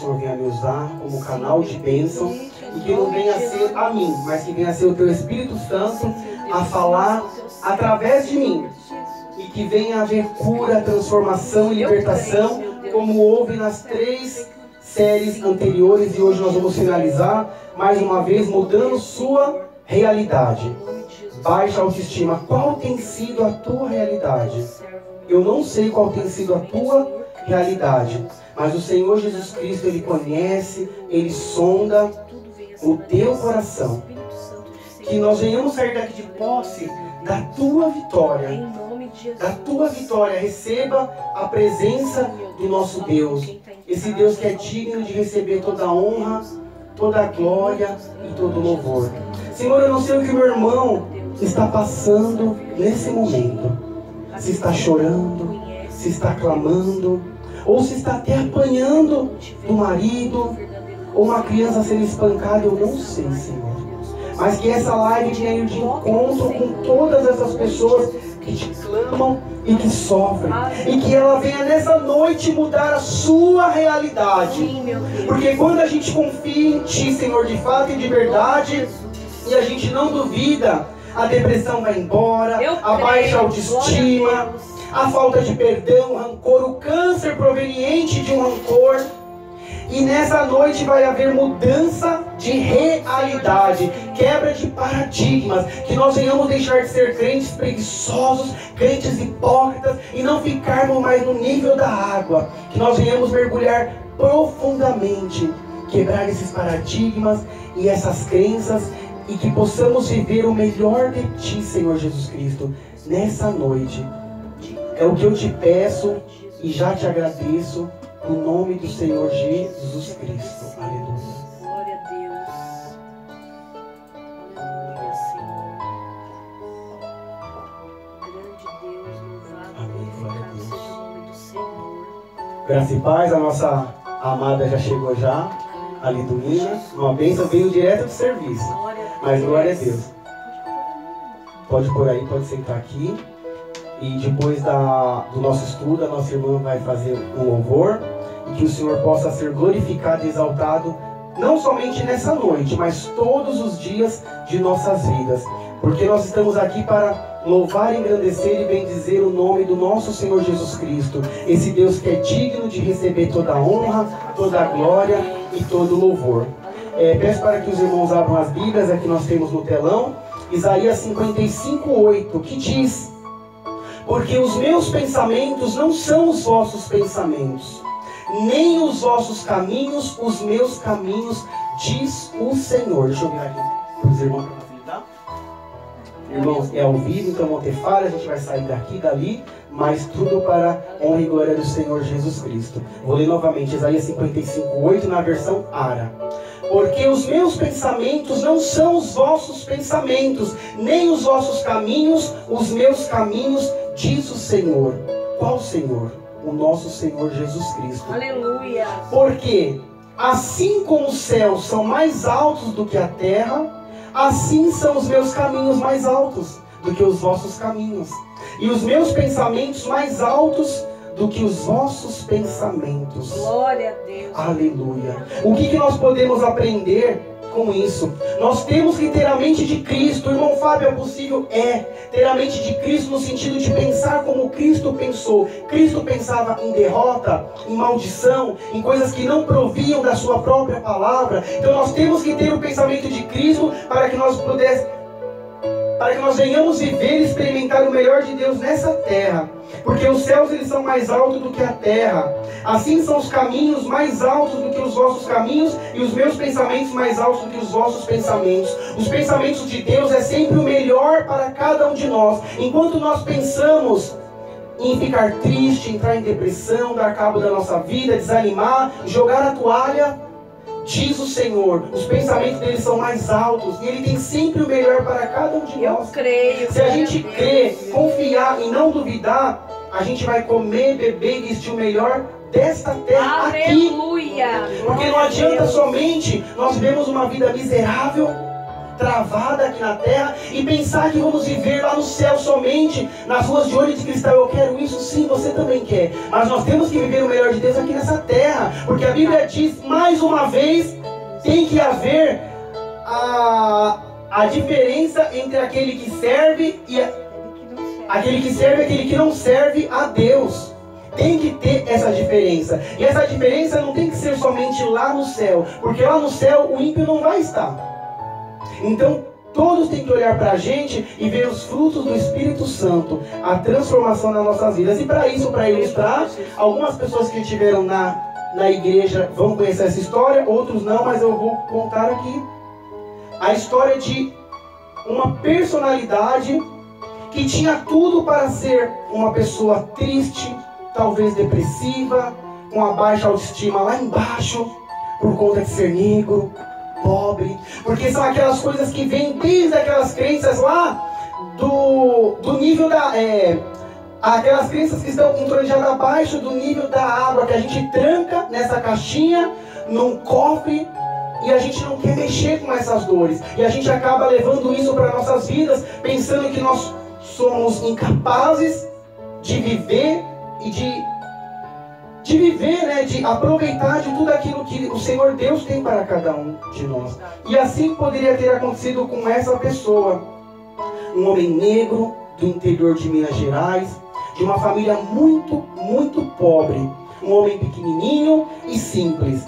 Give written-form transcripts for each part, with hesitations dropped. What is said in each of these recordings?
o Senhor venha me usar como canal de bênção e que não venha a ser a mim, mas que venha a ser o Teu Espírito Santo a falar através de mim e que venha a haver cura, transformação e libertação, como houve nas 3 séries anteriores, e hoje nós vamos finalizar mais uma vez mudando sua realidade. Baixa autoestima. Qual tem sido a tua realidade? Eu não sei qual tem sido a tua realidade, mas o Senhor Jesus Cristo, Ele conhece, Ele sonda o teu coração. Que nós venhamos sair daqui de posse da tua vitória. Da tua vitória. Receba a presença do nosso Deus. Esse Deus que é digno de receber toda a honra, toda a glória e todo o louvor. Senhor, eu não sei o que o meu irmão está passando nesse momento. Se está chorando, se está clamando, ou se está até apanhando do marido, ou uma criança sendo espancada, eu não sei, Senhor. Mas que essa live venha ir de encontro com todas essas pessoas que te clamam e que sofrem. E que ela venha nessa noite mudar a sua realidade. Porque quando a gente confia em Ti, Senhor, de fato e de verdade, e a gente não duvida, a depressão vai embora, a baixa autoestima, a falta de perdão, o rancor, o câncer proveniente de um rancor. E nessa noite vai haver mudança de realidade, quebra de paradigmas, que nós venhamos deixar de ser crentes preguiçosos, crentes hipócritas, e não ficarmos mais no nível da água, que nós venhamos mergulhar profundamente, quebrar esses paradigmas e essas crenças, e que possamos viver o melhor de Ti, Senhor Jesus Cristo, nessa noite. É o que eu te peço e já te agradeço, no nome do Senhor Jesus Cristo. Aleluia. Glória a Deus. Aleluia, Senhor. Grande Deus, louvado. Amém. Glória a Deus. Seja o nome do Senhor. Graça e paz, a nossa amada já chegou já, a Liduína. Uma bênção, veio direto do serviço. Mas glória a Deus. Pode por aí, pode sentar aqui. E depois do nosso estudo, a nossa irmã vai fazer um louvor. E que o Senhor possa ser glorificado e exaltado, não somente nessa noite, mas todos os dias de nossas vidas. Porque nós estamos aqui para louvar, engrandecer e bendizer o nome do nosso Senhor Jesus Cristo. Esse Deus que é digno de receber toda a honra, toda a glória e todo o louvor. Peço para que os irmãos abram as Bíblias, aqui nós temos no telão. Isaías 55:8, que diz: porque os meus pensamentos não são os vossos pensamentos, nem os vossos caminhos, os meus caminhos, diz o Senhor. Deixa eu virar aqui para os irmãos para facilitar. Irmãos, é ao vivo, então vão ter falha, a gente vai sair daqui, dali, mas tudo para a honra e glória do Senhor Jesus Cristo. Vou ler novamente, Isaías 55:8, na versão Ara. Porque os meus pensamentos não são os vossos pensamentos, nem os vossos caminhos, os meus caminhos, diz o Senhor. Qual Senhor? O nosso Senhor Jesus Cristo. Aleluia. Porque assim como os céus são mais altos do que a terra, assim são os meus caminhos mais altos do que os vossos caminhos, e os meus pensamentos mais altos do que os vossos pensamentos. Glória a Deus. Aleluia. O que nós podemos aprender com isso? Nós temos que ter a mente de Cristo. Irmão Fábio, é possível? Ter a mente de Cristo no sentido de pensar como Cristo pensou. Cristo pensava em derrota, em maldição, em coisas que não proviam da sua própria palavra. Então nós temos que ter o pensamento de Cristo para que nós venhamos viver e experimentar o melhor de Deus nessa terra. Porque os céus, eles são mais altos do que a terra. Assim são os caminhos mais altos do que os vossos caminhos, e os meus pensamentos mais altos do que os vossos pensamentos. Os pensamentos de Deus é sempre o melhor para cada um de nós. Enquanto nós pensamos em ficar triste, entrar em depressão, dar cabo da nossa vida, desanimar, jogar a toalha, diz o Senhor, os pensamentos dele são mais altos, e ele tem sempre o melhor para cada um de nós. Eu creio. Se a gente crer, confiar e não duvidar, a gente vai comer, beber e vestir o melhor desta terra. Aleluia. Aqui. Porque não adianta somente nós vivemos uma vida miserável, travada aqui na terra e pensar que vamos viver lá no céu somente, nas ruas de ouro e de cristal. Eu quero isso, sim, você também quer. Mas nós temos que viver o melhor de Deus aqui nessa terra, porque a Bíblia diz, mais uma vez, tem que haver a diferença entre aquele que serve e aquele que não serve a Deus. Tem que ter essa diferença. E essa diferença não tem que ser somente lá no céu, porque lá no céu o ímpio não vai estar. Então todos têm que olhar para a gente e ver os frutos do Espírito Santo, a transformação nas nossas vidas. E para isso, para ilustrar, algumas pessoas que estiveram na igreja vão conhecer essa história, outros não, mas eu vou contar aqui a história de uma personalidade que tinha tudo para ser uma pessoa triste, talvez depressiva, com a baixa autoestima lá embaixo, por conta de ser negro, pobre, porque são aquelas coisas que vêm desde aquelas crenças lá do nível da... aquelas crenças que estão entrojadas abaixo do nível da água, que a gente tranca nessa caixinha, num cofre, e a gente não quer mexer com essas dores. E a gente acaba levando isso para nossas vidas, pensando que nós somos incapazes de viver e de viver, né, de aproveitar de tudo aquilo que o Senhor Deus tem para cada um de nós. E assim poderia ter acontecido com essa pessoa. Um homem negro do interior de Minas Gerais, de uma família muito, muito pobre. Um homem pequenininho e simples.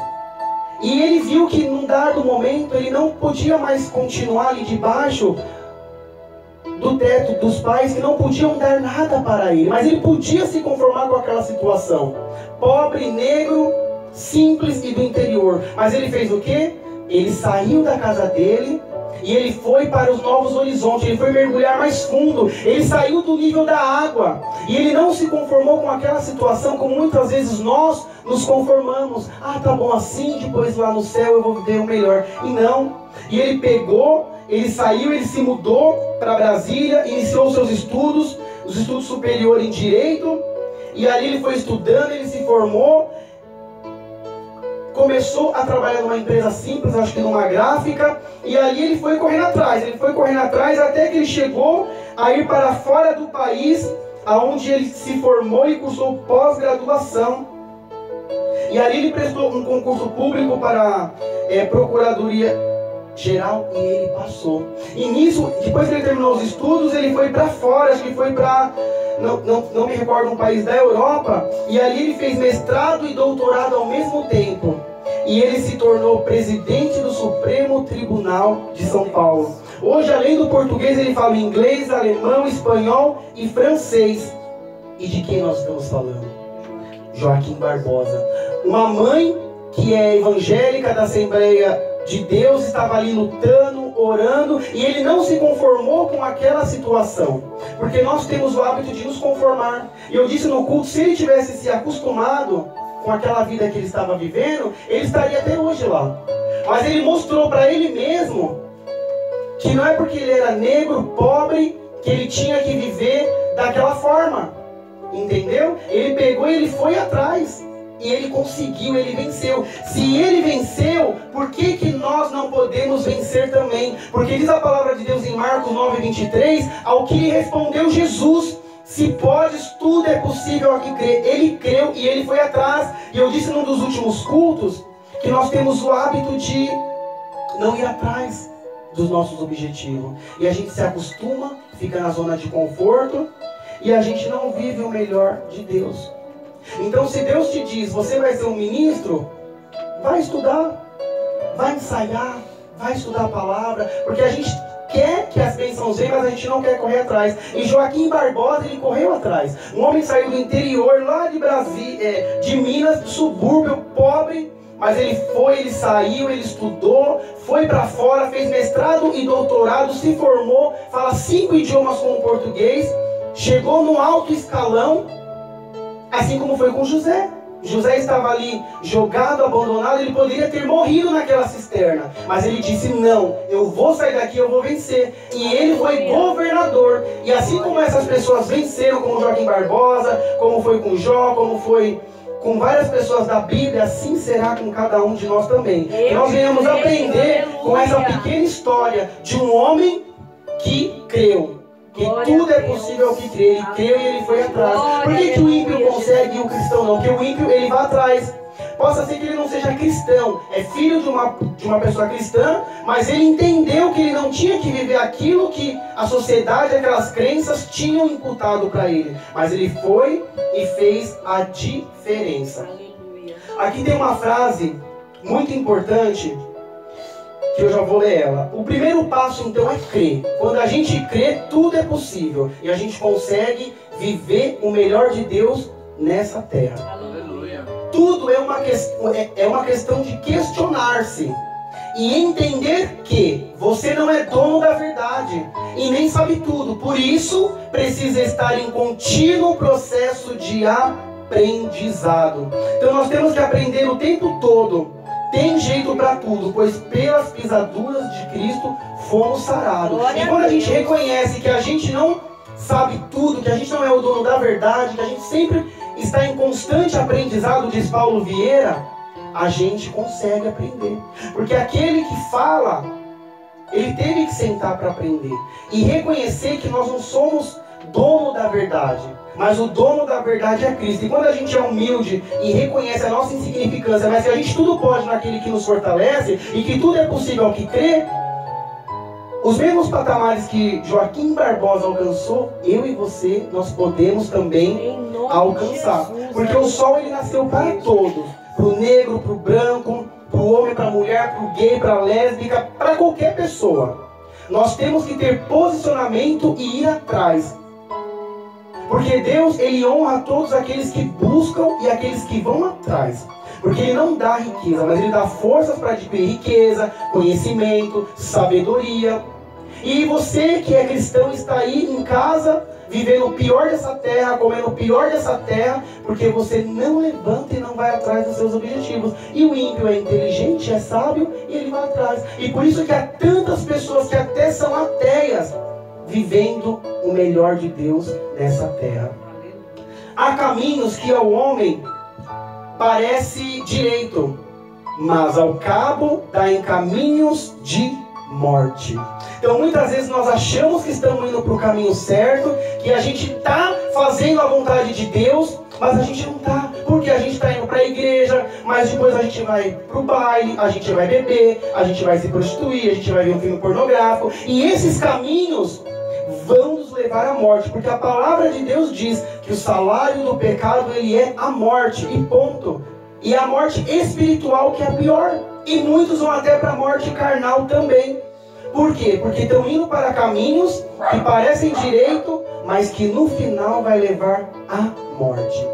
E ele viu que num dado momento ele não podia mais continuar ali debaixo do teto dos pais, que não podiam dar nada para ele, mas ele podia se conformar com aquela situação. Pobre, negro, simples e do interior. Mas ele fez o quê? Ele saiu da casa dele e ele foi para os novos horizontes, ele foi mergulhar mais fundo, ele saiu do nível da água, e ele não se conformou com aquela situação, como muitas vezes nós nos conformamos. Ah, tá bom assim, depois lá no céu eu vou viver o melhor. E não, e ele pegou, ele saiu, ele se mudou para Brasília, iniciou seus estudos, os estudos superiores em Direito, e ali ele foi estudando, ele se formou, começou a trabalhar numa empresa simples, acho que numa gráfica, e ali ele foi correndo atrás, até que ele chegou a ir para fora do país, aonde ele se formou e cursou pós-graduação. E ali ele prestou um concurso público para Procuradoria Geral e ele passou. E nisso, depois que ele terminou os estudos, ele foi para fora, acho que foi para... Não me recordo, um país da Europa, e ali ele fez mestrado e doutorado ao mesmo tempo. E ele se tornou presidente do Supremo Tribunal de São Paulo. Hoje, além do português, ele fala inglês, alemão, espanhol e francês. E de quem nós estamos falando? Joaquim Barbosa. Uma mãe que é evangélica da Assembleia de Deus, estava ali lutando, orando, e ele não se conformou com aquela situação, porque nós temos o hábito de nos conformar. E eu disse no culto, se ele tivesse se acostumado com aquela vida que ele estava vivendo, ele estaria até hoje lá. Mas ele mostrou para ele mesmo que não é porque ele era negro, pobre, que ele tinha que viver daquela forma, entendeu? Ele pegou e ele foi atrás. E ele conseguiu, ele venceu. Se ele venceu, por que nós não podemos vencer também? Porque diz a palavra de Deus em Marcos 9:23, ao que respondeu Jesus: se podes, tudo é possível ao que crê. Ele creu e ele foi atrás. E eu disse num dos últimos cultos que nós temos o hábito de não ir atrás dos nossos objetivos. E a gente se acostuma, fica na zona de conforto, e a gente não vive o melhor de Deus. Então, se Deus te diz, você vai ser um ministro, vai estudar, vai ensaiar, vai estudar a palavra, porque a gente quer que as bênçãos venham, mas a gente não quer correr atrás. E Joaquim Barbosa, ele correu atrás. Um homem saiu do interior, lá de Brasília, de Minas, do subúrbio, pobre, mas ele foi, ele saiu, ele estudou, foi para fora, fez mestrado e doutorado, se formou, fala 5 idiomas como português, chegou no alto escalão. Assim como foi com José. José estava ali jogado, abandonado, ele poderia ter morrido naquela cisterna. Mas ele disse, não, eu vou sair daqui, eu vou vencer. E ele foi governador. E assim como essas pessoas venceram, como Joaquim Barbosa, como foi com Jó, como foi com várias pessoas da Bíblia, assim será com cada um de nós também. Eu Nós venhamos creio, aprender aleluia. com essa pequena história de um homem que creu. Que Glória tudo a é Deus. possível ao que crê. Ele creu e ele foi atrás. Por que o ímpio Glória a consegue e o cristão não? Porque o ímpio, ele vai atrás. Possa ser que ele não seja cristão, é filho de uma pessoa cristã, mas ele entendeu que ele não tinha que viver aquilo que a sociedade, aquelas crenças tinham imputado para ele. Mas ele foi e fez a diferença. Aleluia. Aqui tem uma frase muito importante, que eu já vou ler ela. O primeiro passo então é crer. Quando a gente crê, tudo é possível. E a gente consegue viver o melhor de Deus nessa terra. Aleluia. Tudo é uma questão de questionar-se e entender que você não é dono da verdade e nem sabe tudo. Por isso, precisa estar em contínuo processo de aprendizado. Então nós temos que aprender o tempo todo. Tem jeito para tudo, pois pelas pisaduras de Cristo fomos sarados. Glória E quando a a gente Deus. reconhece que a gente não sabe tudo, que a gente não é o dono da verdade, que a gente sempre está em constante aprendizado, diz Paulo Vieira, a gente consegue aprender. Porque aquele que fala, ele teve que sentar para aprender e reconhecer que nós não somos dono da verdade, mas o dono da verdade é Cristo. E quando a gente é humilde e reconhece a nossa insignificância, mas que a gente tudo pode naquele que nos fortalece e que tudo é possível ao que crê, os mesmos patamares que Joaquim Barbosa alcançou, eu e você, nós podemos também Em nome de alcançar. Jesus, Porque o sol ele nasceu para todos, para o negro, para o branco, para o homem, para a mulher, para o gay, para a lésbica, para qualquer pessoa. Nós temos que ter posicionamento e ir atrás. Porque Deus, ele honra todos aqueles que buscam e aqueles que vão atrás. Porque ele não dá riqueza, mas ele dá forças para adquirir riqueza, conhecimento, sabedoria. E você que é cristão está aí em casa, vivendo o pior dessa terra, comendo o pior dessa terra, porque você não levanta e não vai atrás dos seus objetivos. E o ímpio é inteligente, é sábio e ele vai atrás. E por isso que há tantas pessoas que até são ateias, vivendo o melhor de Deus nessa terra. Há caminhos que ao homem parece direito, mas ao cabo dá em caminhos de morte. Então muitas vezes nós achamos que estamos indo para o caminho certo, que a gente está fazendo a vontade de Deus, mas a gente não está, porque a gente está indo para a igreja, mas depois a gente vai para o baile, a gente vai beber, a gente vai se prostituir, a gente vai ver um filme pornográfico, e esses caminhos vão nos levar à morte, porque a palavra de Deus diz que o salário do pecado ele é a morte, e ponto. E a morte espiritual que é a pior, e muitos vão até para a morte carnal também. Por quê? Porque estão indo para caminhos que parecem direito, mas que no final vai levar à morte.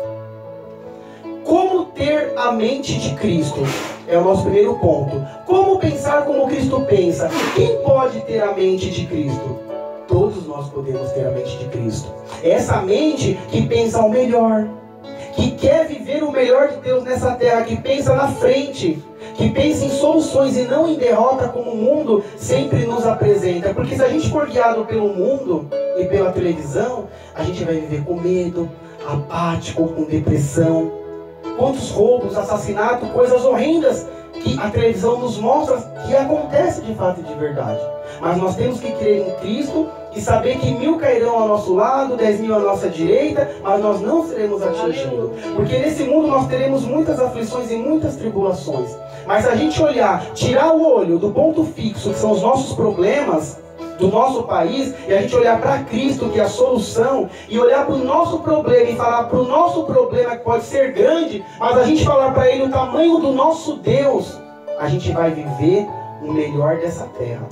Como ter a mente de Cristo? É o nosso primeiro ponto. Como pensar como Cristo pensa? Quem pode ter a mente de Cristo? Todos nós podemos ter a mente de Cristo. É essa mente que pensa o melhor, que quer viver o melhor de Deus nessa terra, que pensa na frente, que pensa em soluções e não em derrota como o mundo sempre nos apresenta. Porque se a gente for guiado pelo mundo e pela televisão, a gente vai viver com medo, apático, com depressão. Quantos roubos, assassinatos, coisas horrendas que a televisão nos mostra que acontece de fato e de verdade. Mas nós temos que crer em Cristo e saber que 1000 cairão ao nosso lado, 10.000 à nossa direita, mas nós não seremos atingidos. Porque nesse mundo nós teremos muitas aflições e muitas tribulações. Mas se a gente olhar, tirar o olho do ponto fixo, que são os nossos problemas do nosso país, e a gente olhar para Cristo, que é a solução, e olhar para o nosso problema e falar para o nosso problema que pode ser grande, mas a gente falar para Ele o tamanho do nosso Deus, a gente vai viver o melhor dessa terra.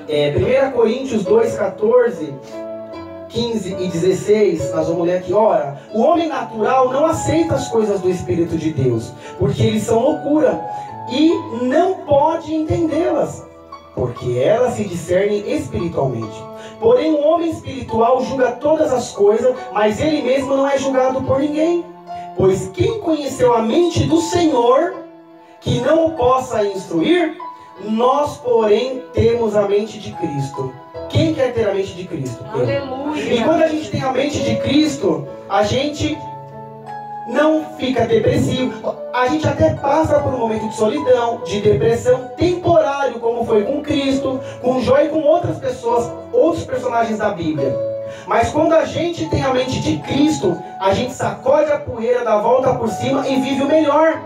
1 Coríntios 2, 14, 15 e 16, nós vamos ler aqui. Ora, o homem natural não aceita as coisas do Espírito de Deus, porque eles são loucura, e não pode entendê-las, porque elas se discernem espiritualmente. Porém, o homem espiritual julga todas as coisas, mas ele mesmo não é julgado por ninguém. Pois quem conheceu a mente do Senhor, que não o possa instruir? Nós, porém, temos a mente de Cristo. Quem quer ter a mente de Cristo? Aleluia. E quando a gente tem a mente de Cristo, a gente não fica depressivo. A gente até passa por um momento de solidão, de depressão temporário, como foi com Cristo, com Jó e com outras pessoas, outros personagens da Bíblia. Mas quando a gente tem a mente de Cristo, a gente sacode a poeira, dá a volta por cima e vive o melhor.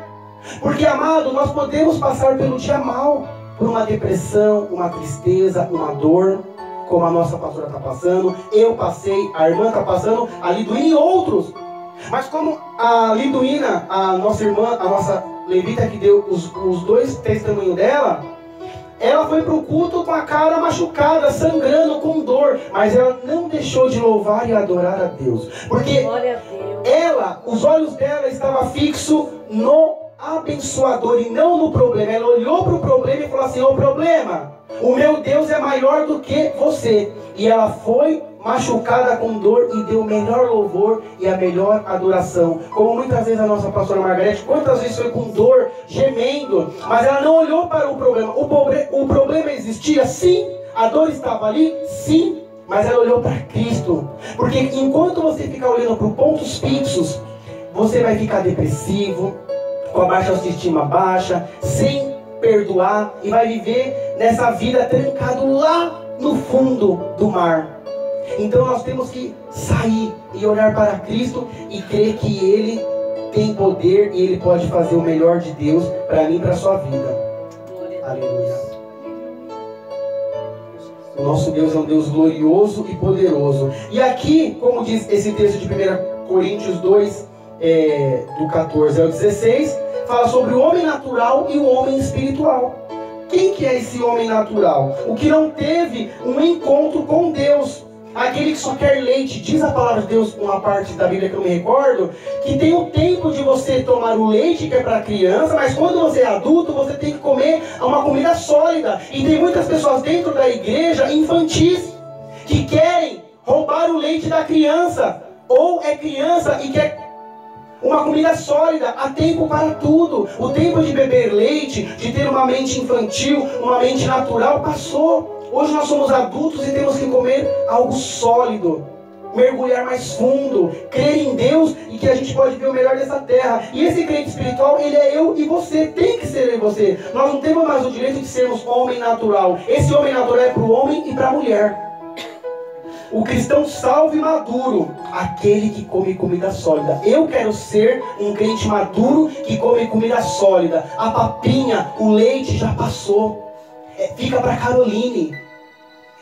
Porque, amado, nós podemos passar pelo dia mal, por uma depressão, uma tristeza, uma dor, como a nossa pastora está passando, eu passei, a irmã está passando, a Liduína e outros. Mas como a Liduína, a nossa irmã, a nossa levita que deu os dois testemunhos dela, ela foi para o culto com a cara machucada, sangrando, com dor, mas ela não deixou de louvar e adorar a Deus, porque ela, os olhos dela estavam fixos no abençoador e não no problema. Ela olhou para o problema e falou assim: ô problema, o meu Deus é maior do que você. E ela foi machucada com dor e deu o melhor louvor e a melhor adoração. Como muitas vezes a nossa pastora Margarete, quantas vezes foi com dor, gemendo, mas ela não olhou para o problema. O problema existia, sim. A dor estava ali, sim. Mas ela olhou para Cristo. Porque enquanto você ficar olhando para pontos fixos, você vai ficar depressivo, com a baixa autoestima baixa, sem perdoar, e vai viver nessa vida trancado lá no fundo do mar. Então nós temos que sair e olhar para Cristo e crer que Ele tem poder e Ele pode fazer o melhor de Deus para mim e para a sua vida. Aleluia. O nosso Deus é um Deus glorioso e poderoso. E aqui, como diz esse texto de 1 Coríntios 2, do 14 ao 16, fala sobre o homem natural e o homem espiritual. Quem que é esse homem natural? O que não teve um encontro com Deus. Aquele que só quer leite. Diz a palavra de Deus, uma parte da Bíblia que eu me recordo, que tem o tempo de você tomar o leite, que é para criança, mas quando você é adulto, você tem que comer uma comida sólida. E tem muitas pessoas dentro da igreja, infantis, que querem roubar o leite da criança. Ou é criança e quer uma comida sólida. Há tempo para tudo. O tempo de beber leite, de ter uma mente infantil, uma mente natural, passou. Hoje nós somos adultos e temos que comer algo sólido, mergulhar mais fundo, crer em Deus e que a gente pode ver o melhor dessa terra. E esse crente espiritual, ele é eu e você, tem que ser eu e você. Nós não temos mais o direito de sermos homem natural. Esse homem natural é para o homem e para a mulher. O cristão salvo e maduro, aquele que come comida sólida. Eu quero ser um crente maduro que come comida sólida. A papinha, o leite já passou. Fica para Caroline.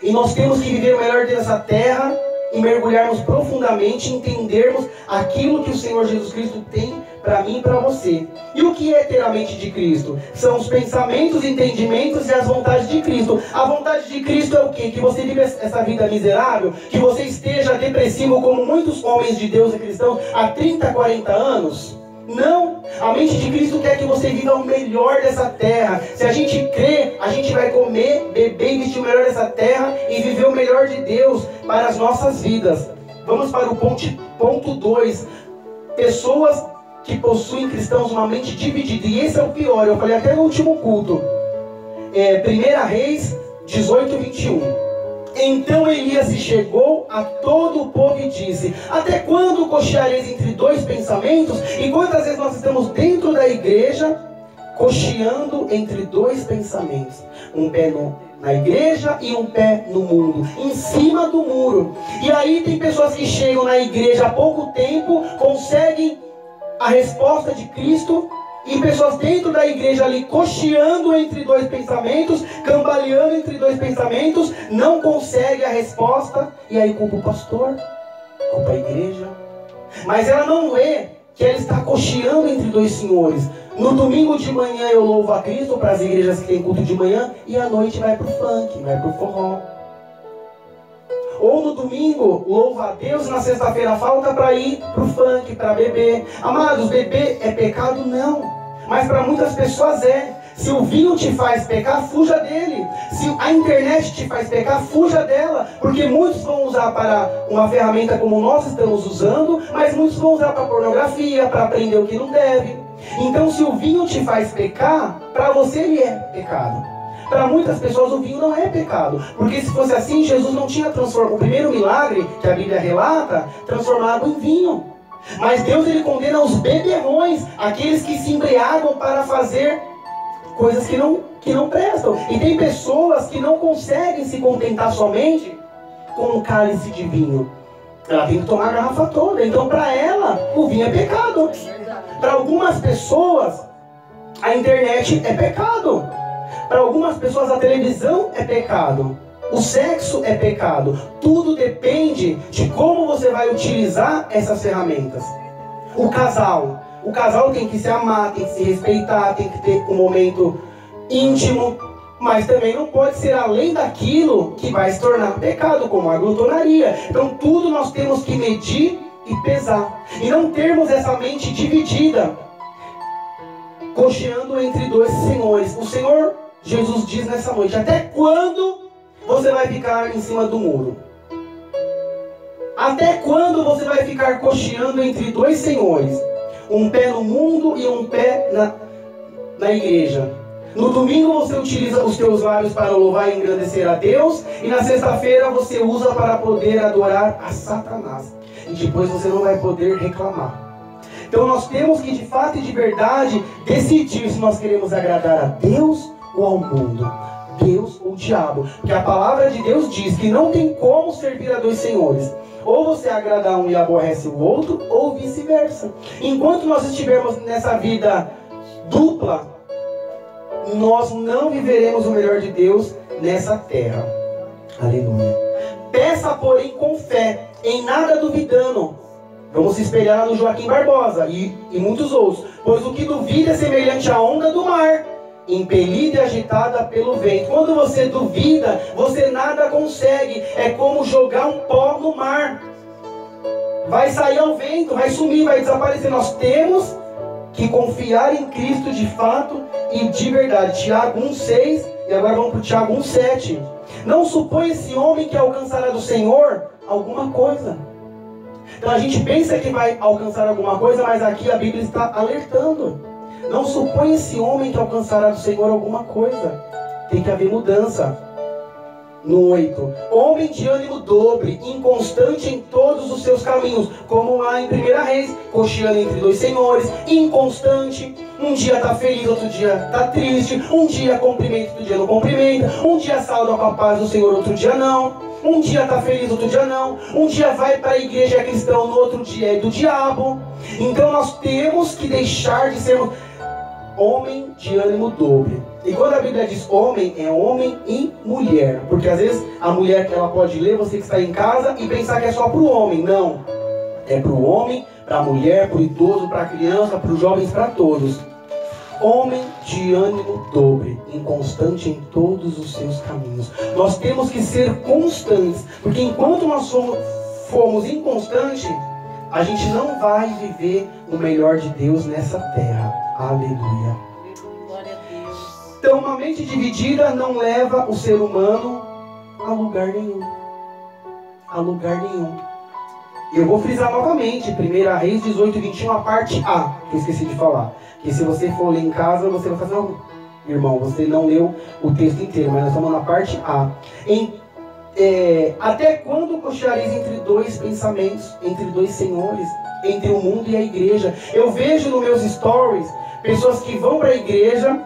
E nós temos que viver o melhor dessa terra e mergulharmos profundamente, entendermos aquilo que o Senhor Jesus Cristo tem para mim e para você. E o que é ter a mente de Cristo? São os pensamentos, entendimentos e as vontades de Cristo. A vontade de Cristo é o quê? Que você viva essa vida miserável, que você esteja depressivo como muitos homens de Deus e cristãos há 30, 40 anos? Não, a mente de Cristo quer que você viva o melhor dessa terra. Se a gente crê, a gente vai comer, beber e vestir o melhor dessa terra e viver o melhor de Deus para as nossas vidas. Vamos para o ponto 2. Pessoas que possuem cristãos uma mente dividida. E esse é o pior, eu falei até no último culto. 1 Reis 18, 21. Então Elias se chegou a todo o povo e disse: até quando cocheareis entre dois pensamentos? E quantas vezes nós estamos dentro da igreja cocheando entre dois pensamentos? Um pé na igreja e um pé no mundo, em cima do muro. E aí tem pessoas que chegam na igreja há pouco tempo, conseguem a resposta de Cristo, e pessoas dentro da igreja ali cocheando entre dois pensamentos, cambaleando entre dois pensamentos, não consegue a resposta, e aí culpa o pastor, culpa a igreja. Mas ela não lê que ela está cocheando entre dois senhores. No domingo de manhã eu louvo a Cristo para as igrejas que tem culto de manhã, e à noite vai para o funk, vai para o forró. Ou no domingo louva a Deus, na sexta-feira falta para ir para o funk, para beber. Amados, beber é pecado? Não. Mas para muitas pessoas é. Se o vinho te faz pecar, fuja dele. Se a internet te faz pecar, fuja dela. Porque muitos vão usar para uma ferramenta como nós estamos usando, mas muitos vão usar para pornografia, para aprender o que não deve. Então se o vinho te faz pecar, para você ele é pecado. Para muitas pessoas o vinho não é pecado, porque se fosse assim, Jesus não tinha transformado o primeiro milagre que a Bíblia relata, transformado em vinho. Mas Deus, ele condena os beberrões, aqueles que se embriagam para fazer coisas que não prestam. E tem pessoas que não conseguem se contentar somente com um cálice de vinho. Ela tem que tomar a garrafa toda. Então, para ela, o vinho é pecado. Para algumas pessoas, a internet é pecado. Para algumas pessoas, a televisão é pecado. O sexo é pecado. Tudo depende de como você vai utilizar essas ferramentas. O casal tem que se amar, tem que se respeitar, tem que ter um momento íntimo, mas também não pode ser além daquilo que vai se tornar pecado, como a glutonaria. Então tudo nós temos que medir e pesar. E não termos essa mente dividida, cocheando entre dois senhores. O Senhor Jesus diz nessa noite: até quando você vai ficar em cima do muro? Até quando você vai ficar cocheando entre dois senhores? Um pé no mundo e um pé na igreja. No domingo você utiliza os teus lábios para louvar e engrandecer a Deus, e na sexta-feira você usa para poder adorar a Satanás. E depois você não vai poder reclamar. Então nós temos que, de fato e de verdade, decidir se nós queremos agradar a Deus ou ao mundo, Deus ou o diabo. Porque a palavra de Deus diz que não tem como servir a dois senhores. Ou você agrada um e aborrece o outro, ou vice-versa. Enquanto nós estivermos nessa vida dupla, nós não viveremos o melhor de Deus nessa terra. Aleluia. Peça, porém, com fé, em nada duvidando. Vamos se espelhar no Joaquim Barbosa e muitos outros. Pois o que duvida é semelhante à onda do mar, impelida e agitada pelo vento. Quando você duvida, você nada consegue. É como jogar um pó no mar. Vai sair ao vento, vai sumir, vai desaparecer. Nós temos que confiar em Cristo de fato e de verdade. Tiago 1,6 e agora vamos para o Tiago 1,7. Não supõe esse homem que alcançará do Senhor alguma coisa. Então a gente pensa que vai alcançar alguma coisa, mas aqui a Bíblia está alertando. Não supõe esse homem que alcançará do Senhor alguma coisa. Tem que haver mudança. No 8. Homem de ânimo dobre, inconstante em todos os seus caminhos. Como lá em 1 Reis, cocheando entre dois senhores, inconstante. Um dia está feliz, outro dia está triste. Um dia cumprimenta, outro dia não cumprimenta. Um dia sauda com a paz do Senhor, outro dia não. Um dia está feliz, outro dia não. Um dia vai para a igreja, é cristão, no outro dia é do diabo. Então nós temos que deixar de sermos homem de ânimo dobre. E quando a Bíblia diz homem, é homem e mulher. Porque às vezes a mulher que ela pode ler, você que está em casa, e pensar que é só para o homem. Não. É para o homem, para a mulher, para o idoso, para a criança, para os jovens, para todos. Homem de ânimo dobre, inconstante em todos os seus caminhos. Nós temos que ser constantes. Porque enquanto nós formos inconstantes, a gente não vai viver o melhor de Deus nessa terra. Aleluia. Glória a Deus. Então, uma mente dividida não leva o ser humano a lugar nenhum. A lugar nenhum. E eu vou frisar novamente, 1 Reis 18:21, a parte A, que eu esqueci de falar. Que se você for ler em casa, você vai fazer, não, irmão, você não leu o texto inteiro, mas nós estamos na parte A. Até quando cocheareis entre dois pensamentos, entre dois senhores, entre o mundo e a igreja? Eu vejo nos meus stories pessoas que vão para a igreja,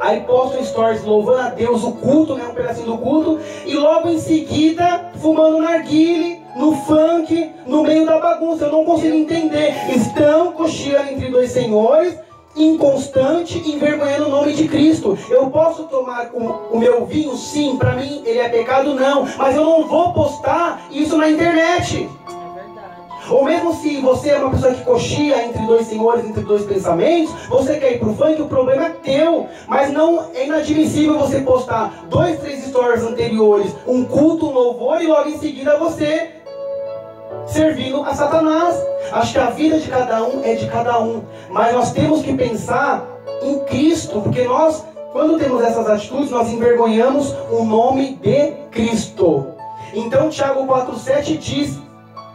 aí postam stories louvando a Deus, o culto, né, um pedacinho do culto, e logo em seguida fumando narguile, no funk, no meio da bagunça. Eu não consigo entender. Estão cocheando entre dois senhores, inconstante, envergonhando o nome de Cristo. Eu posso tomar o meu vinho? Sim. Para mim ele é pecado? Não. Mas eu não vou postar isso na internet. Ou mesmo se você é uma pessoa que cochia entre dois senhores, entre dois pensamentos, você quer ir pro funk, o problema é teu. Mas não é inadmissível você postar 2, 3 stories anteriores, um culto, um louvor, e logo em seguida você servindo a Satanás. Acho que a vida de cada um é de cada um. Mas nós temos que pensar em Cristo, porque nós, quando temos essas atitudes, nós envergonhamos o nome de Cristo. Então Tiago 4,7 diz: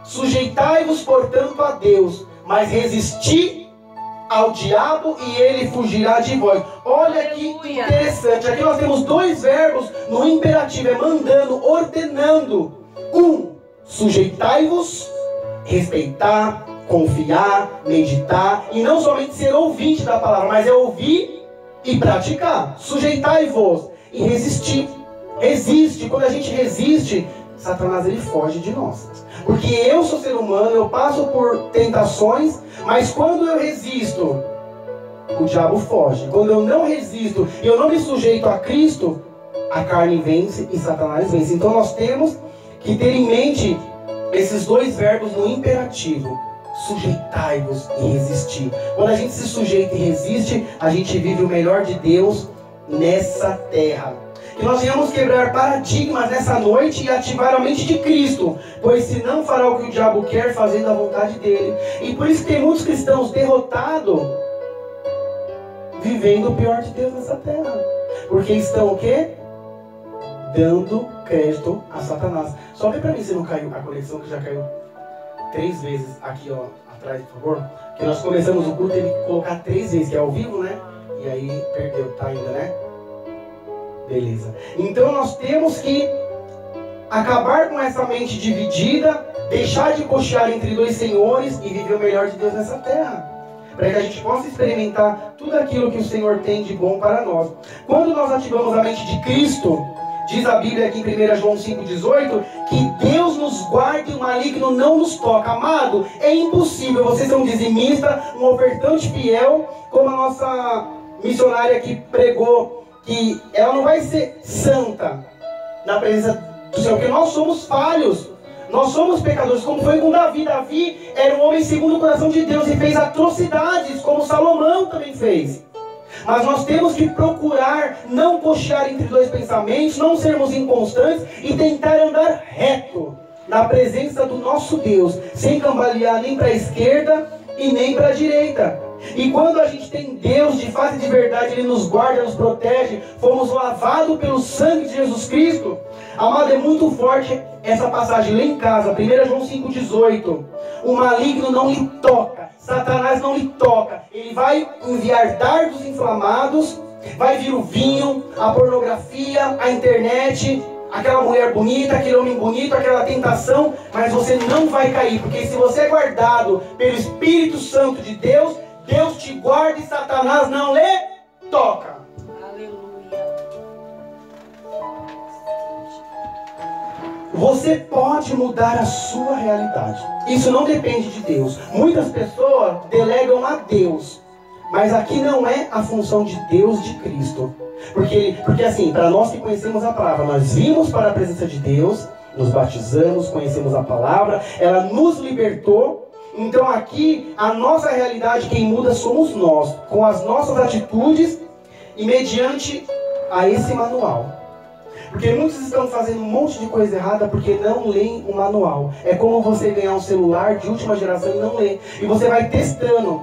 sujeitai-vos, portanto, a Deus, mas resisti ao diabo e ele fugirá de vós. Olha que interessante. Aqui nós temos 2 verbos no imperativo, é mandando, ordenando. Sujeitai-vos, respeitar, confiar, meditar, e não somente ser ouvinte da palavra, mas é ouvir e praticar. Sujeitai-vos e resistir. Resiste. Quando a gente resiste, Satanás ele foge de nós. Porque eu sou ser humano, eu passo por tentações, mas quando eu resisto, o diabo foge. Quando eu não resisto e eu não me sujeito a Cristo, a carne vence e Satanás vence. Então nós temos que ter em mente esses dois verbos no imperativo: sujeitai-vos e resistir. Quando a gente se sujeita e resiste, a gente vive o melhor de Deus nessa terra. Que nós venhamos quebrar paradigmas nessa noite e ativar a mente de Cristo, pois se não fará o que o diabo quer, fazendo a vontade dele. E por isso que tem muitos cristãos derrotados, vivendo o pior de Deus nessa terra, porque estão o quê? Dando crédito a Satanás. Só vê pra mim se não caiu a conexão, que já caiu 3 vezes aqui, ó, atrás, por favor. Que nós começamos o culto, teve que colocar 3 vezes, que é ao vivo, né? E aí perdeu, tá ainda, né? Beleza. Então nós temos que acabar com essa mente dividida, deixar de cochear entre dois senhores e viver o melhor de Deus nessa terra, para que a gente possa experimentar tudo aquilo que o Senhor tem de bom para nós. Quando nós ativamos a mente de Cristo, diz a Bíblia aqui em 1 João 5,18, que Deus nos guarde e o maligno não nos toca. Amado, é impossível você ser um dizimista, um ofertante fiel, como a nossa missionária que pregou, que ela não vai ser santa na presença do Senhor, porque nós somos falhos, nós somos pecadores, como foi com Davi. Davi era um homem segundo o coração de Deus e fez atrocidades, como Salomão também fez. Mas nós temos que procurar não cochear entre dois pensamentos, não sermos inconstantes e tentar andar reto na presença do nosso Deus, sem cambalear nem para a esquerda e nem para a direita. E quando a gente tem Deus de fato e de verdade, Ele nos guarda, nos protege, fomos lavados pelo sangue de Jesus Cristo. Amado, é muito forte essa passagem. Lê em casa, 1 João 5,18. O maligno não lhe toca, Satanás não lhe toca. Ele vai enviar dardos inflamados, vai vir o vinho, a pornografia, a internet, aquela mulher bonita, aquele homem bonito, aquela tentação, mas você não vai cair, porque se você é guardado pelo Espírito Santo de Deus, Deus te guarda e Satanás não lhe toca. Aleluia. Você pode mudar a sua realidade. Isso não depende de Deus. Muitas pessoas delegam a Deus, mas aqui não é a função de Deus, de Cristo. Porque assim, para nós que conhecemos a palavra, nós vimos para a presença de Deus, nos batizamos, conhecemos a palavra, ela nos libertou. Então aqui, a nossa realidade, quem muda somos nós, com as nossas atitudes e mediante a esse manual. Porque muitos estão fazendo um monte de coisa errada porque não leem o manual. É como você ganhar um celular de última geração e não ler. E você vai testando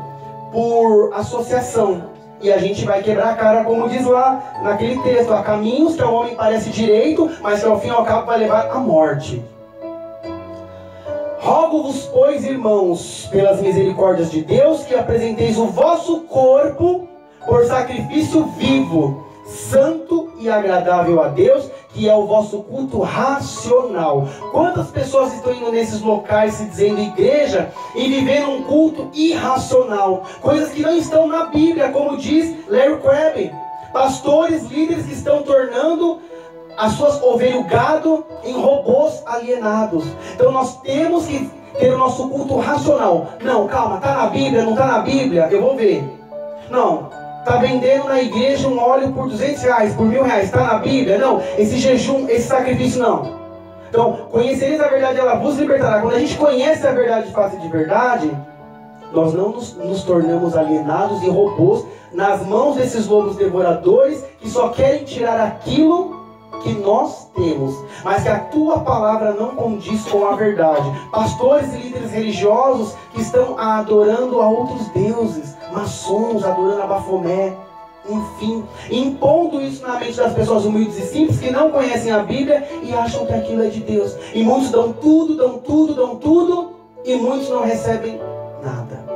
por associação. E a gente vai quebrar a cara, como diz lá naquele texto. Há caminhos que ao homem parece direito, mas que ao fim e ao cabo vai levar à morte. Rogo-vos, pois, irmãos, pelas misericórdias de Deus, que apresenteis o vosso corpo por sacrifício vivo, santo e agradável a Deus, que é o vosso culto racional. Quantas pessoas estão indo nesses locais se dizendo igreja e vivendo um culto irracional? Coisas que não estão na Bíblia, como diz Larry Crabb. Pastores, líderes que estão tornando as suas ovelhas, o gado, em robôs alienados. Então nós temos que ter o nosso culto racional. Não, calma, está na Bíblia, não está na Bíblia? Eu vou ver. Não, está vendendo na igreja um óleo por R$200, por R$1.000, está na Bíblia? Não, esse jejum, esse sacrifício, não. Então, conhecereis a verdade, ela vos libertará. Quando a gente conhece a verdade de fato e de verdade, nós não nos tornamos alienados e robôs nas mãos desses lobos devoradores que só querem tirar aquilo que nós temos, mas que a tua palavra não condiz com a verdade. Pastores e líderes religiosos que estão adorando a outros deuses, maçons adorando a Bafomé, enfim, impondo isso na mente das pessoas humildes e simples que não conhecem a Bíblia e acham que aquilo é de Deus. E muitos dão tudo, e muitos não recebem nada.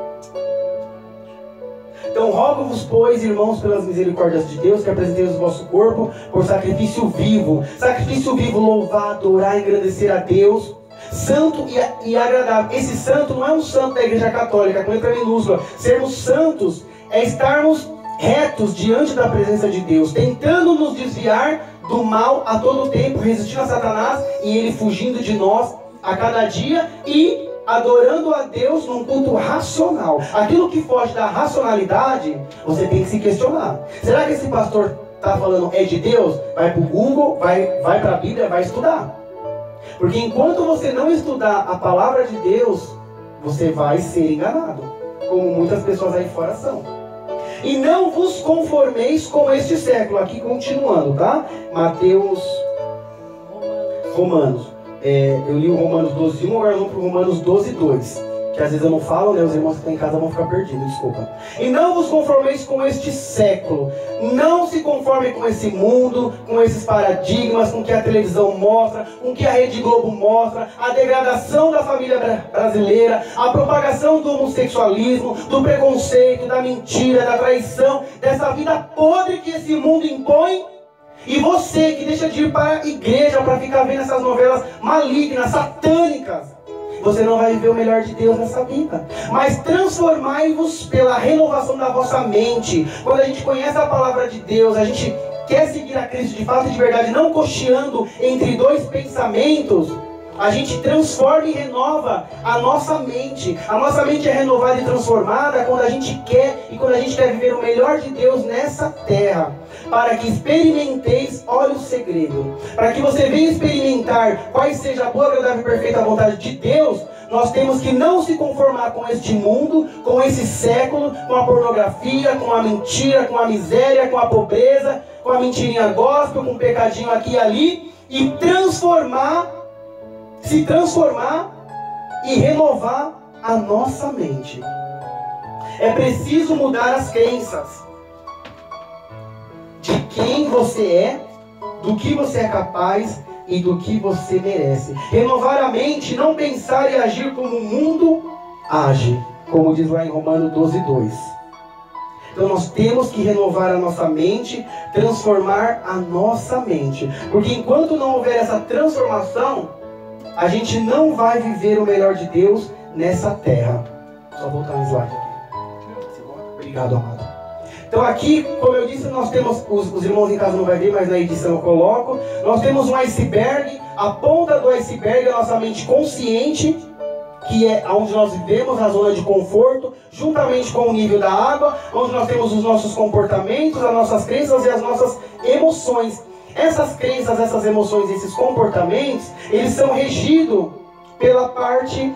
Então rogo-vos, pois, irmãos, pelas misericórdias de Deus, que apresenteis o vosso corpo por sacrifício vivo. Sacrifício vivo, louvar, adorar, engrandecer a Deus. santo e agradável. Esse santo não é um santo da igreja católica, com letra minúscula. Sermos santos é estarmos retos diante da presença de Deus, tentando nos desviar do mal a todo tempo, resistindo a Satanás e ele fugindo de nós a cada dia e adorando a Deus num culto racional. Aquilo que foge da racionalidade, você tem que se questionar. Será que esse pastor está falando é de Deus? Vai para o Google, vai para a Bíblia, vai estudar. Porque enquanto você não estudar a palavra de Deus, você vai ser enganado, como muitas pessoas aí fora são. E não vos conformeis com este século. Aqui continuando, tá? Romanos. Eu li o Romanos 12:1, agora vamos para o Romanos 12:2. Que às vezes eu não falo, né? Os irmãos que estão em casa vão ficar perdidos, desculpa. E não vos conformeis com este século. Não se conformem com esse mundo, com esses paradigmas, com o que a televisão mostra, com o que a Rede Globo mostra, a degradação da família brasileira, a propagação do homossexualismo, do preconceito, da mentira, da traição, dessa vida podre que esse mundo impõe. E você que deixa de ir para a igreja para ficar vendo essas novelas malignas, satânicas, você não vai viver o melhor de Deus nessa vida. Mas transformai-vos pela renovação da vossa mente. Quando a gente conhece a palavra de Deus, a gente quer seguir a Cristo de fato e de verdade, não cocheando entre dois pensamentos, a gente transforma e renova a nossa mente. A nossa mente é renovada e transformada quando a gente quer e quando a gente quer viver o melhor de Deus nessa terra. Para que experimenteis, olha o segredo, para que você venha experimentar quais seja a boa, agradável e perfeita vontade de Deus, nós temos que não se conformar com este mundo, com esse século, com a pornografia, com a mentira, com a miséria, com a pobreza, com a mentirinha gospel, com um pecadinho aqui e ali, e se transformar e renovar a nossa mente. É preciso mudar as crenças de quem você é, do que você é capaz e do que você merece. Renovar a mente, não pensar e agir como o mundo age, como diz lá em Romanos 12:2. Então nós temos que renovar a nossa mente, transformar a nossa mente. Porque enquanto não houver essa transformação, a gente não vai viver o melhor de Deus nessa terra. Só voltar um slide aqui. Obrigado, amado. Então aqui, como eu disse, nós temos, os irmãos em casa não vai ver, mas na edição eu coloco. Nós temos um iceberg, a ponta do iceberg é a nossa mente consciente, que é onde nós vivemos, a zona de conforto, juntamente com o nível da água, onde nós temos os nossos comportamentos, as nossas crenças e as nossas emoções. Essas crenças, essas emoções, esses comportamentos, eles são regidos pela parte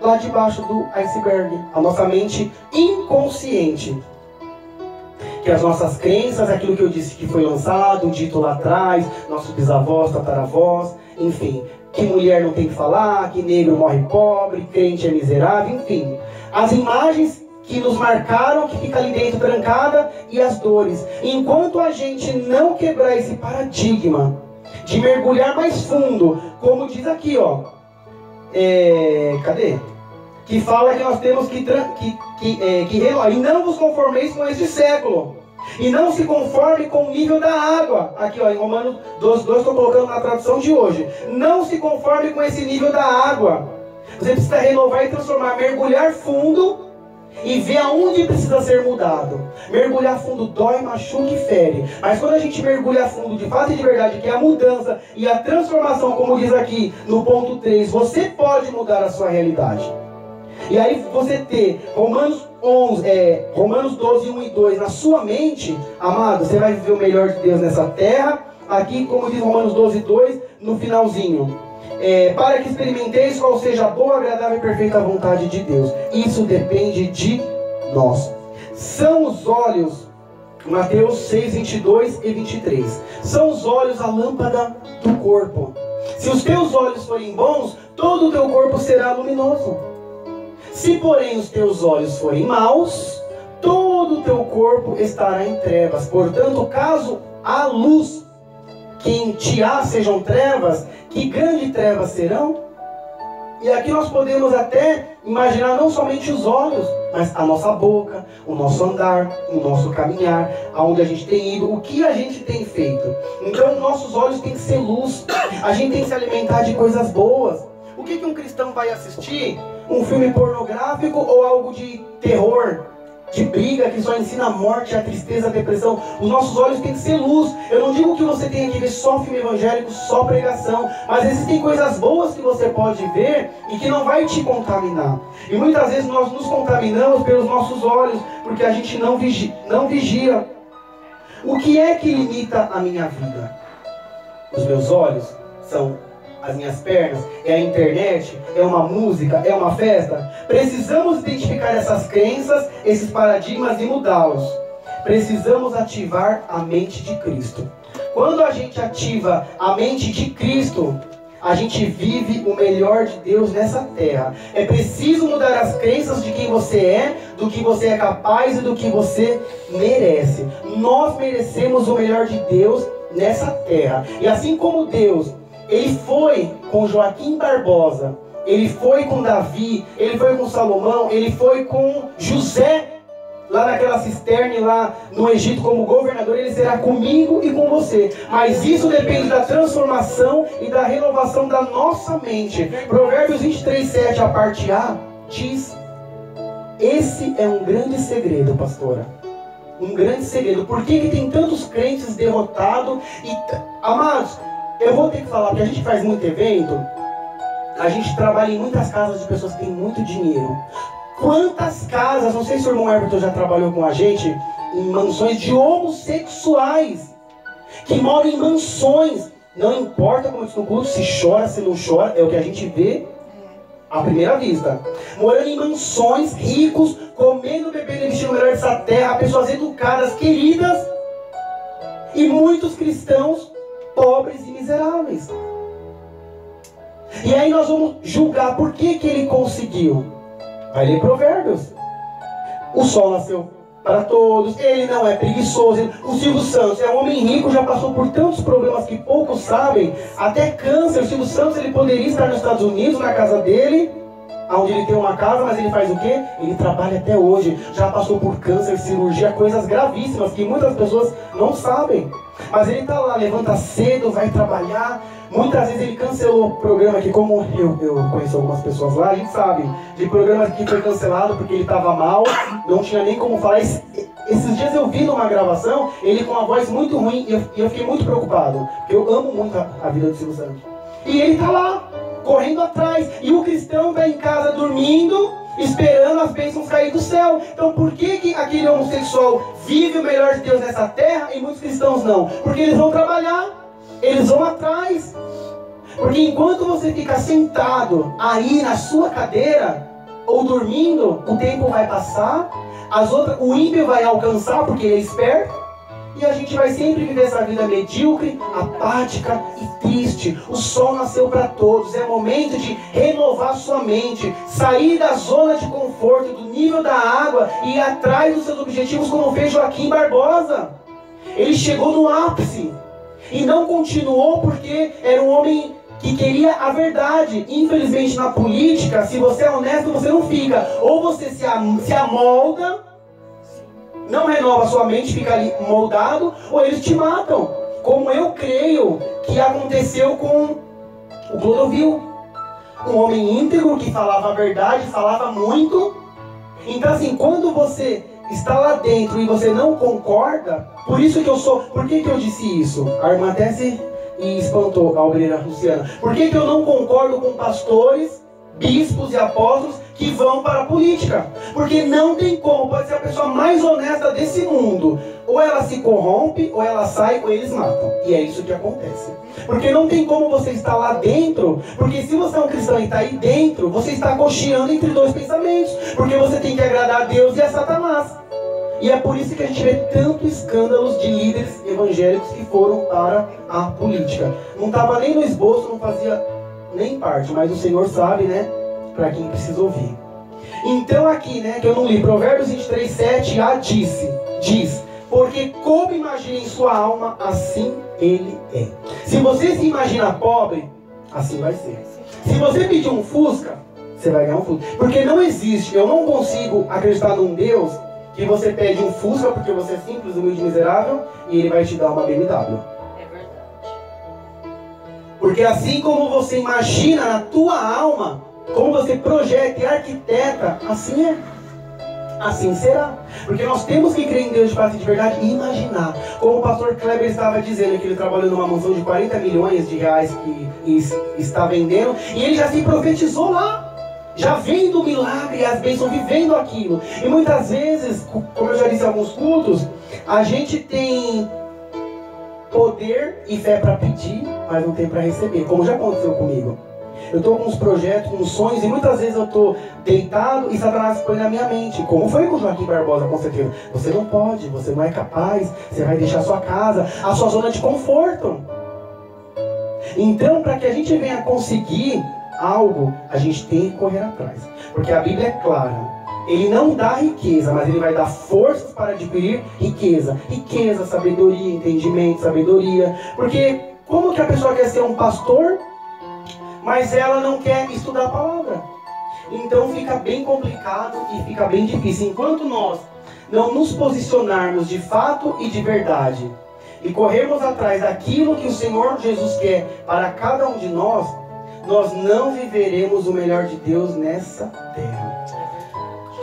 lá de baixo do iceberg, a nossa mente inconsciente. Que as nossas crenças, aquilo que eu disse que foi lançado, dito lá atrás, nossos bisavós, tataravós, enfim, que mulher não tem que falar, que negro morre pobre, crente é miserável, enfim. As imagens que nos marcaram, que fica ali dentro trancada, e as dores. Enquanto a gente não quebrar esse paradigma de mergulhar mais fundo, como diz aqui, ó, cadê? Que fala que nós temos que renovar. E não vos conformeis com este século. E não se conforme com o nível da água. Aqui, ó, em Romanos 12:2, estou colocando na tradução de hoje. Não se conforme com esse nível da água. Você precisa renovar e transformar, mergulhar fundo e ver aonde precisa ser mudado. Mergulhar fundo dói, machuca e fere. Mas quando a gente mergulha fundo de fato e de verdade, que é a mudança e a transformação, como diz aqui no ponto 3, você pode mudar a sua realidade. E aí você ter Romanos 12, 1 e 2 na sua mente, amado, você vai viver o melhor de Deus nessa terra. Aqui, como diz Romanos 12:2, no finalzinho. Para que experimenteis qual seja a boa, agradável e perfeita vontade de Deus. Isso depende de nós. São os olhos, Mateus 6, 22 e 23. São os olhos a lâmpada do corpo. Se os teus olhos forem bons, todo o teu corpo será luminoso. Se, porém, os teus olhos forem maus, todo o teu corpo estará em trevas. Portanto, caso a luz que em ti há sejam trevas, que grandes trevas serão? E aqui nós podemos até imaginar não somente os olhos, mas a nossa boca, o nosso andar, o nosso caminhar, aonde a gente tem ido, o que a gente tem feito. Então, nossos olhos têm que ser luz. A gente tem que se alimentar de coisas boas. O que um cristão vai assistir? Um filme pornográfico ou algo de terror, de briga, que só ensina a morte, a tristeza, a depressão? Os nossos olhos têm que ser luz. Eu não digo que você tenha que ver só filme evangélico, só pregação, mas existem coisas boas que você pode ver e que não vai te contaminar. E muitas vezes nós nos contaminamos pelos nossos olhos, porque a gente não vigia. O que é que limita a minha vida? Os meus olhos? São as minhas pernas? É a internet? É uma música? É uma festa? Precisamos identificar essas crenças, esses paradigmas e mudá-los. Precisamos ativar a mente de Cristo. Quando a gente ativa a mente de Cristo, a gente vive o melhor de Deus nessa terra. É preciso mudar as crenças de quem você é, do que você é capaz e do que você merece. Nós merecemos o melhor de Deus nessa terra. E assim como Deus, Ele foi com Joaquim Barbosa, Ele foi com Davi, Ele foi com Salomão, Ele foi com José, lá naquela cisterna, lá no Egito como governador, Ele será comigo e com você. Mas isso depende da transformação e da renovação da nossa mente. Provérbios 23:7, a parte A, diz: esse é um grande segredo, pastora. Um grande segredo. Por que tem tantos crentes derrotados? Amados, eu vou ter que falar, porque a gente faz muito evento, a gente trabalha em muitas casas de pessoas que têm muito dinheiro. Quantas casas, não sei se o irmão Everton já trabalhou com a gente, em mansões de homossexuais, que moram em mansões. Não importa como diz no culto, se chora, se não chora, é o que a gente vê à primeira vista. Morando em mansões, ricos, comendo, bebendo e vestindo o melhor dessa terra, pessoas educadas, queridas, e muitos cristãos pobres e miseráveis. E aí nós vamos julgar por que ele conseguiu. Vai ler Provérbios. O sol nasceu para todos, ele não é preguiçoso. O Silvio Santos é um homem rico, já passou por tantos problemas que poucos sabem, até câncer. O Silvio Santos, ele poderia estar nos Estados Unidos, na casa dele, onde ele tem uma casa, mas ele faz o quê? Ele trabalha até hoje, já passou por câncer, cirurgia, coisas gravíssimas que muitas pessoas não sabem. Mas ele está lá, levanta cedo, vai trabalhar. Muitas vezes ele cancelou o programa aqui, como eu conheço algumas pessoas lá, a gente sabe, de programa que foi cancelado porque ele estava mal, não tinha nem como falar. Esses dias eu vi numa gravação, ele com uma voz muito ruim, e eu fiquei muito preocupado, porque eu amo muito a vida do Silvio Santos. E ele está lá, correndo atrás, e o cristão está em casa dormindo, esperando as bênçãos cair do céu. Então por que aquele homossexual vive o melhor de Deus nessa terra e muitos cristãos não? Porque eles vão trabalhar. Eles vão atrás. Porque enquanto você fica sentado aí na sua cadeira ou dormindo, o tempo vai passar, o ímpio vai alcançar porque ele é esperto, e a gente vai sempre viver essa vida medíocre, apática e triste. O sol nasceu para todos. É momento de renovar sua mente, sair da zona de conforto, do nível da água e ir atrás dos seus objetivos, como fez Joaquim Barbosa. Ele chegou no ápice e não continuou porque era um homem que queria a verdade. Infelizmente na política, se você é honesto, você não fica. Ou você se amolda, não renova sua mente, fica ali moldado, ou eles te matam. Como eu creio que aconteceu com o Clodovil. Um homem íntegro que falava a verdade, falava muito. Então assim, quando você está lá dentro e você não concorda, por isso que eu sou... Por que eu disse isso? A irmã até se espantou, a obreira Luciana. Por que eu não concordo com pastores, bispos e apóstolos que vão para a política? Porque não tem como, pode ser a pessoa mais honesta desse mundo. Ou ela se corrompe, ou ela sai, ou eles matam. E é isso que acontece. Porque não tem como você estar lá dentro, porque se você é um cristão e está aí dentro, você está cocheando entre dois pensamentos. Porque você tem que agradar a Deus e a Satanás. E é por isso que a gente vê tantos escândalos de líderes evangélicos que foram para a política. Não estava nem no esboço, não fazia nem parte, mas o Senhor sabe, né? Para quem precisa ouvir. Então aqui, né, que eu não li, Provérbios 23:7a diz: porque como imagina em sua alma, assim ele é. Se você se imagina pobre, assim vai ser. Se você pedir um Fusca, você vai ganhar um Fusca. Porque não existe, eu não consigo acreditar num Deus que você pede um Fusca porque você é simples, humilde e miserável, e ele vai te dar uma BMW. É verdade. Porque assim como você imagina na tua alma, como você projeta e arquiteta, assim é. Assim será. Porque nós temos que crer em Deus de fato e de verdade e imaginar. Como o pastor Kleber estava dizendo, que ele trabalhou numa mansão de 40 milhões de reais que está vendendo, e ele já se profetizou lá. Já vendo o milagre e as bênçãos, vivendo aquilo. E muitas vezes, como eu já disse em alguns cultos, a gente tem poder e fé para pedir, mas não tem para receber. Como já aconteceu comigo. Eu estou com uns projetos, com uns sonhos, e muitas vezes eu estou deitado e Satanás põe na minha mente. Como foi com Joaquim Barbosa, com certeza. Você não pode, você não é capaz, você vai deixar a sua casa, a sua zona de conforto. Então, para que a gente venha conseguir algo, a gente tem que correr atrás. Porque a Bíblia é clara. Ele não dá riqueza, mas ele vai dar forças para adquirir riqueza. Riqueza, sabedoria, entendimento, sabedoria. Porque como que a pessoa quer ser um pastor, mas ela não quer estudar a palavra? Então fica bem complicado e fica bem difícil. Enquanto nós não nos posicionarmos de fato e de verdade e corrermos atrás daquilo que o Senhor Jesus quer para cada um de nós, nós não viveremos o melhor de Deus nessa terra.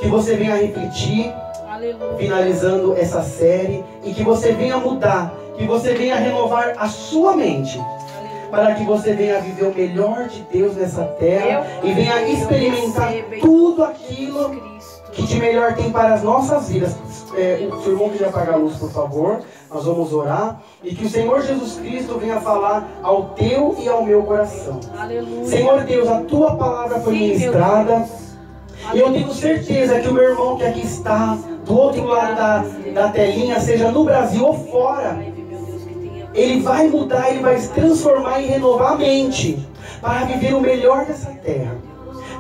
Que você venha refletir, finalizando essa série, e que você venha mudar, que você venha renovar a sua mente, para que você venha viver o melhor de Deus nessa terra e venha experimentar tudo aquilo que de melhor tem para as nossas vidas. O seu irmão quiser apagar a luz, por favor, nós vamos orar, e que o Senhor Jesus Cristo venha falar ao teu e ao meu coração. Aleluia. Senhor Deus, a tua palavra foi ministrada, e eu tenho certeza que o meu irmão que aqui está do outro lado da telinha, seja no Brasil ou fora, ele vai mudar, ele vai se transformar e renovar a mente para viver o melhor dessa terra.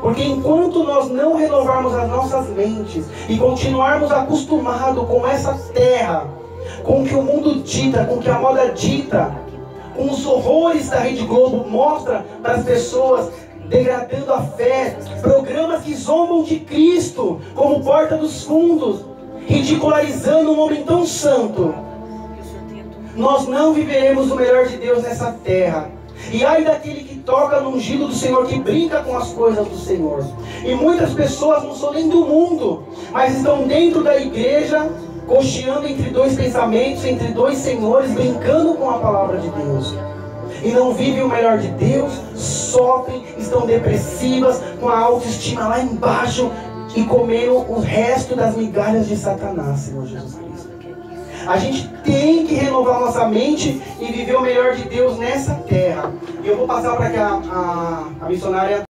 Porque enquanto nós não renovarmos as nossas mentes e continuarmos acostumados com essa terra, com o que o mundo dita, com o que a moda dita, com os horrores da Rede Globo mostra para as pessoas, degradando a fé, programas que zombam de Cristo, como Porta dos Fundos, ridicularizando um homem tão santo, nós não viveremos o melhor de Deus nessa terra. E ai daquele que toca no ungido do Senhor, que brinca com as coisas do Senhor. E muitas pessoas não são nem do mundo, mas estão dentro da igreja, cocheando entre dois pensamentos, entre dois senhores, brincando com a palavra de Deus. E não vivem o melhor de Deus, sofrem, estão depressivas, com a autoestima lá embaixo e comendo o resto das migalhas de Satanás, Senhor Jesus Cristo. A gente tem que renovar nossa mente e viver o melhor de Deus nessa terra. E eu vou passar para que a missionária